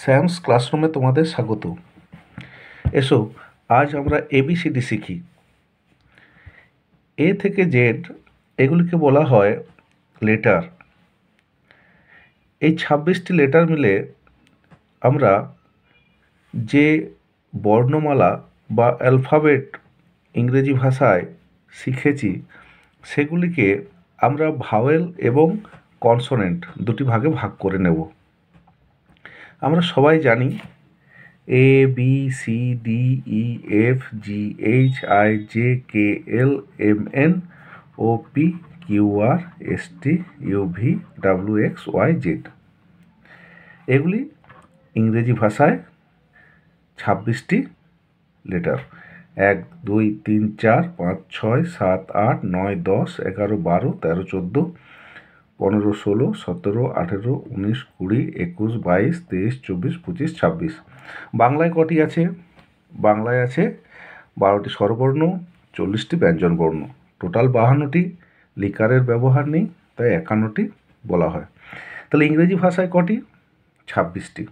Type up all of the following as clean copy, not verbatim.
Sam's ক্লাসরুমে তোমাদের স্বাগত। এসো আজ আমরা এবিসিডি শিখি। এ থেকে জেড এগুলিকে বলা হয় লেটার। এই 26টি লেটার মিলে আমরা যে বর্ণমালা বা অ্যালফাবেট ইংরেজি ভাষায় শিখেছি সেগুলিকে আমরা ভাওয়েল এবং কনসোনেন্ট দুটি ভাগে ভাগ করে নেব। আমরা সবাই জানি A B C D E F G H I J K L M N O P Q R S T U V W X Y Z। এগুলি ইংরেজি ভাষায় 26টি লেটার। 1 2 3 4 5 6 7 8 9 10 11 12 13 14 15 16 17 18 19 20 21 22 23 24 25 26। বাংলায় কটি আছে? বাংলায় আছে 12টি স্বরবর্ণ, 40টি ব্যঞ্জনবর্ণ, টোটাল 52টি। লিকারের ব্যবহার নেই, তাই 51টি বলা হয়। তাহলে ইংরেজি ভাষায় কটি? 26টি।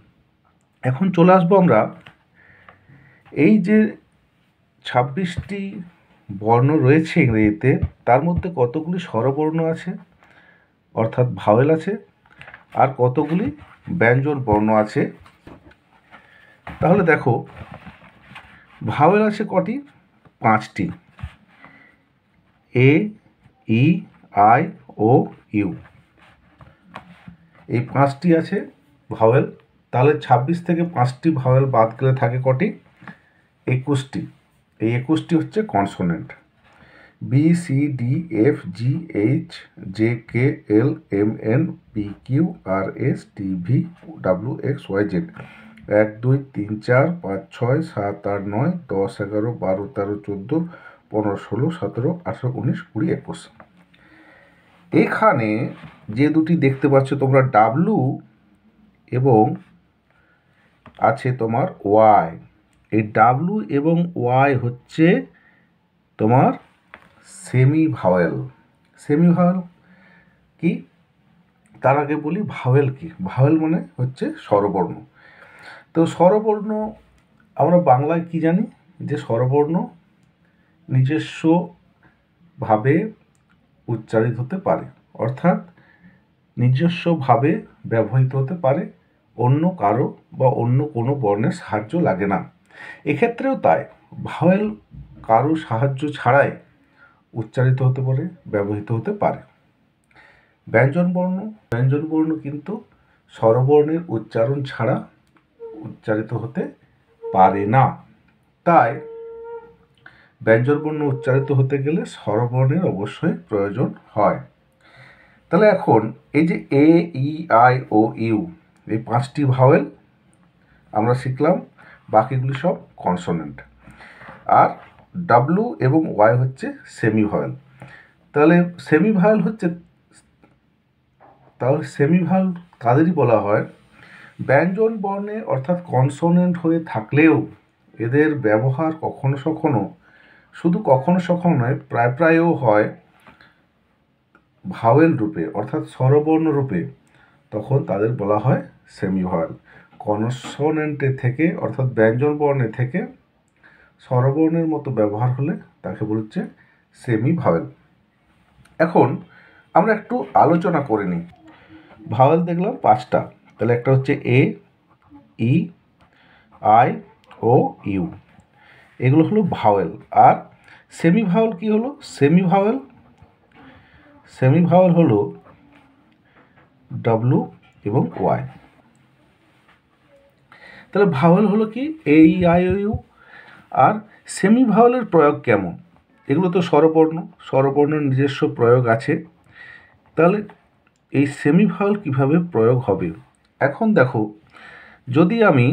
এখন চলে আসবো আমরা এই যে 26টি বর্ণ রয়েছে ইংরেজিতে, তার মধ্যে কতগুলি স্বরবর্ণ আছে অর্থাৎ ভাওয়েল আছে আর কতগুলি ব্যঞ্জন বর্ণ আছে। তাহলে দেখো ভাওয়েল আছে কটি? 5টি। এ, ই, আই, ও, ইউ, এই 5টি আছে ভাওয়েল। তাহলে 26 থেকে 5টি ভাওয়েল বাদ গেলে থাকে কটি? 21টি। এই 21টি হচ্ছে consonant. B C D F G H J K L M N P Q R S T V W X Y Z. 1 2 3 4 5 6 7 8 9 10 11 12 13 14 15 16 17 18 19 20 21। এখানে যে দুটি দেখতে পাচ্ছ তোমরা ডাব্লু এবং আছে তোমার ওয়াই। এই ডাব্লু এবং ওয়াই হচ্ছে তোমার সেমি ভাওয়েল। সেমি ভাওয়েল কি? তার আগে বলি ভাওয়েল কি। ভাওয়েল মানে হচ্ছে স্বরবর্ণ। তো স্বরবর্ণ আমরা বাংলায় কি জানি? যে স্বরবর্ণ নিজস্বভাবে উচ্চারিত হতে পারে, অর্থাৎ নিজস্বভাবে ব্যবহৃত হতে পারে, অন্য কারো বা অন্য কোনো বর্ণের সাহায্য লাগে না। এক্ষেত্রেও তাই, ভাওয়েল কারো সাহায্য ছাড়াই উচ্চারিত হতে পারে, ব্যবহৃত হতে পারে। ব্যঞ্জনবর্ণ কিন্তু স্বরবর্ণের উচ্চারণ ছাড়া উচ্চারিত হতে পারে না। তাই ব্যঞ্জনবর্ণ উচ্চারিত হতে গেলে স্বরবর্ণের অবশ্যই প্রয়োজন হয়। তাহলে এখন এই যে এ, ই, আই, ও, ইউ, এই 5টি ভাওয়েল আমরা শিখলাম, বাকিগুলি সব কনসোনেন্ট। আর ডাব্লু এবং ওয়াই হচ্ছে সেমি ভাওয়েল। তাহলে সেমি ভাওয়েল কাদেরই বলা হয়? ব্যঞ্জন বর্ণে অর্থাৎ কনসোনেন্ট হয়ে থাকলেও এদের ব্যবহার কখনো কখনো, শুধু কখনো কখনো নয়, প্রায়ও হয় ভাওয়েল রূপে অর্থাৎ স্বরবর্ণ রূপে, তখন তাদের বলা হয় সেমি ভাওয়েল। কনসোনেন্টে থেকে অর্থাৎ ব্যঞ্জন বর্ণে থেকে স্বরবর্ণের মতো ব্যবহার হলে তাকে বলছে সেমি ভাওয়েল। এখন আমরা একটু আলোচনা করে নিই। ভাওয়েল দেখলাম 5টা। তাহলে একটা হচ্ছে এ, ই, আই, ও, ইউ, এগুলো হলো ভাওয়েল। আর সেমি ভাওয়েল কি হলো? সেমি ভাওয়েল হলো ডাব্লু এবং ওয়াই। তাহলে ভাওয়েল হলো কি? A, E, I, O, U. আর সেমি ভাওয়েলের প্রয়োগ কেমন? এগুলো তো স্বরবর্ণের নিজস্ব প্রয়োগ আছে। তাহলে এই সেমি ভাওয়েল কীভাবে প্রয়োগ হবে? এখন দেখো, যদি আমি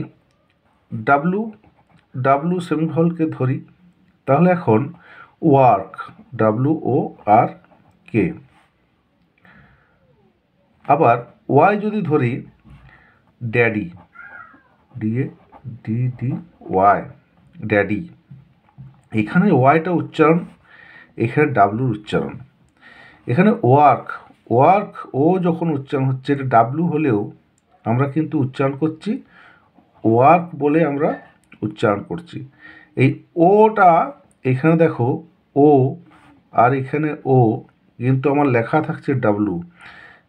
ডাব্লু সেমি ভাওয়েলকে ধরি, তাহলে এখন ওয়ার্ক, ডাব্লু ও আর কে। আবার ওয়াই যদি ধরি, ড্যাডি, ডি ওয়াই, ড্যাডি। এখানে ওয়াইটা উচ্চারণ, এখানে ডাব্লুর উচ্চারণ। এখানে ওয়ার্ক ও যখন উচ্চারণ হচ্ছে, এটা ডাব্লু হলেও আমরা কিন্তু উচ্চারণ করছি ওয়ার্ক বলে আমরা উচ্চারণ করছি। এই ওটা এখানে দেখো ও, আর এখানে ও, কিন্তু আমার লেখা থাকছে ডাব্লু।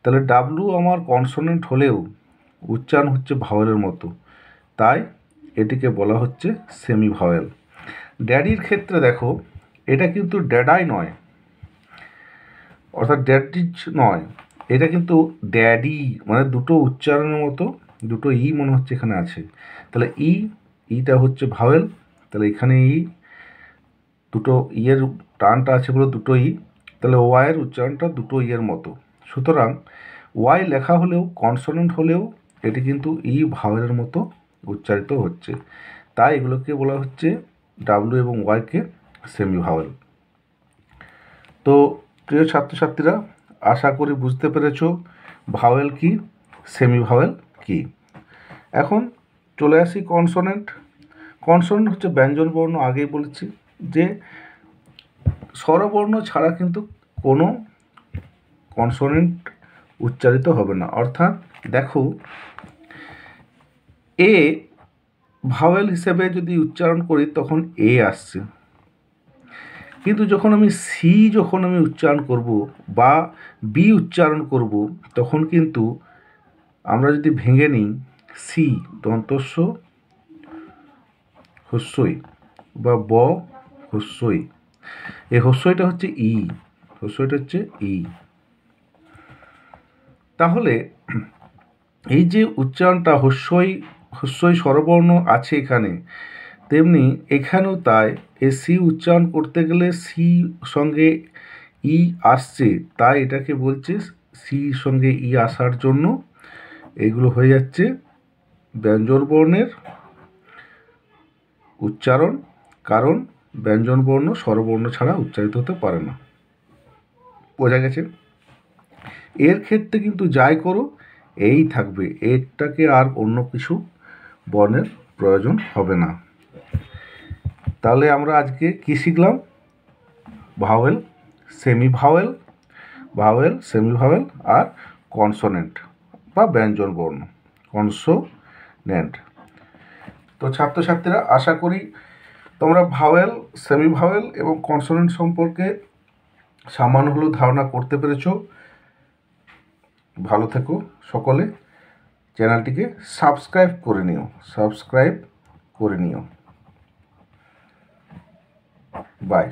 তাহলে ডাব্লু আমার কনসোনেন্ট হলেও উচ্চারণ হচ্ছে ভাওয়েলের মতো, তাই এটিকে বলা হচ্ছে সেমি ভাওয়েল। ড্যাডির ক্ষেত্রে দেখো, এটা কিন্তু ড্যাডাই নয়, অর্থাৎ ড্যাডিজ নয়, এটা কিন্তু ড্যাডি, মানে দুটো উচ্চারণের মতো দুটো ই মনে হচ্ছে এখানে আছে। তাহলে ইটা হচ্ছে ভাওয়েল, তাহলে এখানে দুটো ইয়ের টানটা আছে বলে দুটো তাহলে ওয়াইয়ের উচ্চারণটা দুটো ইয়ের মতো। সুতরাং ওয়াই লেখা হলেও কনসোনেন্ট হলেও এটি কিন্তু ভাওয়েলের মতো উচ্চারিত হচ্ছে, তাই এগুলোকে বলা হচ্ছে ডাব্লু এবং ওয়াইকে সেমি ভাওয়েল। তো প্রিয় ছাত্রছাত্রীরা, আশা করি বুঝতে পেরেছ ভাওয়েল কি, সেমি ভাওয়েল কি। এখন চলে আসি কনসোনেন্ট। কনসোনেন্ট হচ্ছে ব্যঞ্জন বর্ণ, আগেই বলেছি যে স্বরবর্ণ ছাড়া কিন্তু কোনো কনসোনেন্ট উচ্চারিত হবে না। অর্থাৎ দেখো, এ ভাওয়েল হিসেবে যদি উচ্চারণ করি তখন এ আসছে, কিন্তু যখন আমি উচ্চারণ করব বা বি উচ্চারণ করব তখন কিন্তু আমরা যদি ভেঙে নিই সি দন্তস্ব হস্যই বা ব হস্যই, এই হস্যইটা হচ্ছে হস্যইটা হচ্ছে তাহলে এই যে উচ্চারণটা হস্যই স্বরবর্ণ আছে এখানে, তেমনি এখানেও তাই। এই সি উচ্চারণ করতে গেলে সি সঙ্গে আসছে, তাই এটাকে বলছে সি সঙ্গে আসার জন্য এগুলো হয়ে যাচ্ছে ব্যঞ্জন বর্ণের উচ্চারণ, কারণ ব্যঞ্জন বর্ণ স্বরবর্ণ ছাড়া উচ্চারিত হতে পারে না। বোঝা গেছে? এর ক্ষেত্রে কিন্তু যাই করো এই থাকবে, এটাকে আর অন্য কিছু বর্ণের প্রয়োজন হবে না। তাহলে আমরা আজকে কি শিখলাম? Vowel, semi vowel, semi vowel আর কনসোনেন্ট বা ব্যঞ্জন বর্ণ, কনসোনেন্ট। তো ছাত্রছাত্রীরা, আশা করি তোমরা ভাওয়েল, সেমি ভাওয়েল এবং কনসোনেন্ট সম্পর্কে সামান্য হলেও ধারণা করতে পেরেছ। ভালো থেকো সকলে, চ্যানেলটিকে সাবস্ক্রাইব করে নিও। বাই।